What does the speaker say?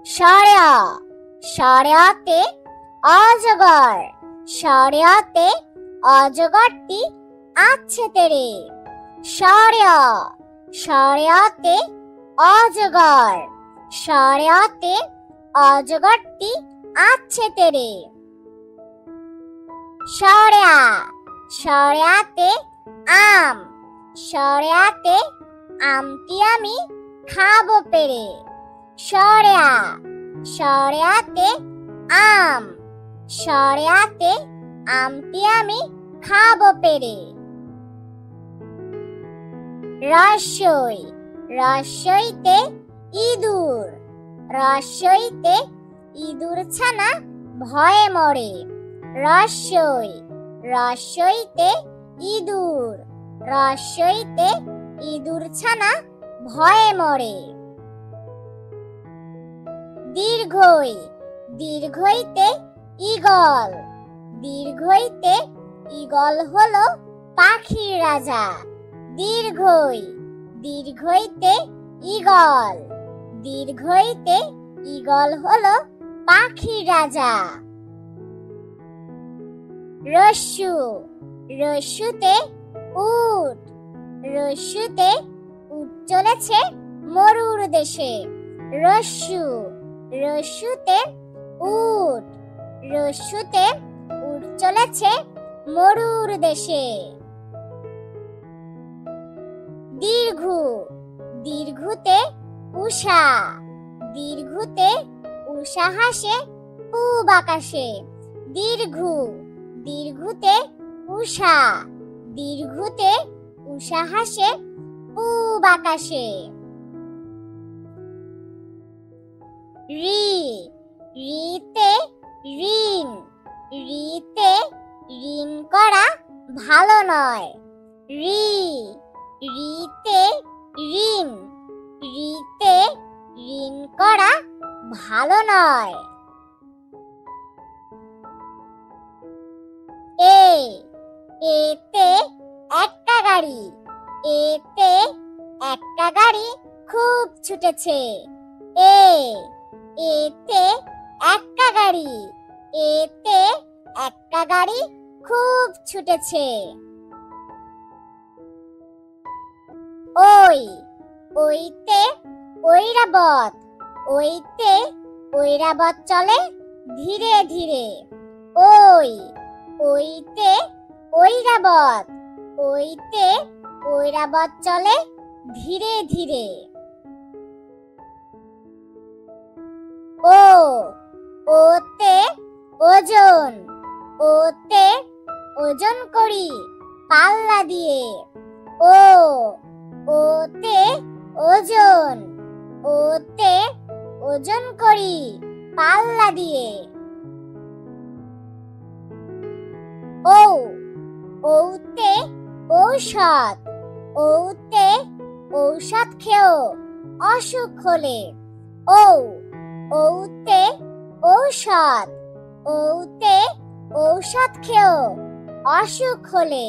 সরেয়া সরেয়াতে অজগর, সরেয়াতে অজগরটি আছে তেরে। সরেয়া সরেয়াতে অজগর, সরেয়াতে অজগরটি আছে তেরে। সরেয়া সরেয়াতে আম, সরেয়াতে আমটি আমি খাবো পেরে। সরেয়া সরেয়াতে আম, সরেয়াতে আমটি আমি খাবো পেরে। রস্যই রস্যইতে ইঁদুর, রস্যইতে ইঁদুর ছানা ভয়ে মরে। রস্যই রস্যইতে ইঁদুর, রস্যইতে ইঁদুর ছানা ভয়ে মরে। দীর্ঘই দীর্ঘইতে ঈগল, দীর্ঘইতে ঈগল হলো পাখির রাজা। দীর্ঘই দীর্ঘইতে ঈগল, দীর্ঘইতে ঈগল হলো পাখির রাজা। রস্যু রস্যুতে উট, রস্যুতে উট চলেছে মরুর দেশে। রস্যু রস্যুতে উট, রস্যুতে উট চলেছে মরুর দেশে। দীর্ঘ দীর্ঘতে উষা, দীর্ঘতে উষা হাসে পূব আকাশে। দীর্ঘ দীর্ঘতে উষা, দীর্ঘতে উষা হাসে পূব আকাশে। রি রিতে ঋণ, রিতে ঋণ করা ভালো নয়। রি রিতে ঋণ, রিতে ঋণ করা ভালো নয়। এতে একটা গাড়ি, এতে একটা গাড়ি খুব ছুটেছে। এতে একটা গাড়ি, এতে একটা গাড়ি খুব ছুটেছে। ওই ওইতে ঐরাবত, ওইতে ঐরাবত চলে ধীরে ধীরে। ওই ওইতে ঐরাবত, ওইতে ঐরাবত চলে ধীরে ধীরে। ও ওতে ওজন, ওতে ওজন করি পাল্লা দিয়ে। ও ওতে ওজন, ওতে ওজন করি পাল্লা দিয়ে। ও ওতে ঔষধ, ওতে ঔষধ খেও অসুখ হলে। ও ওতে ঔষধ, ওতে ঔষধ খেও অসুখ হলে।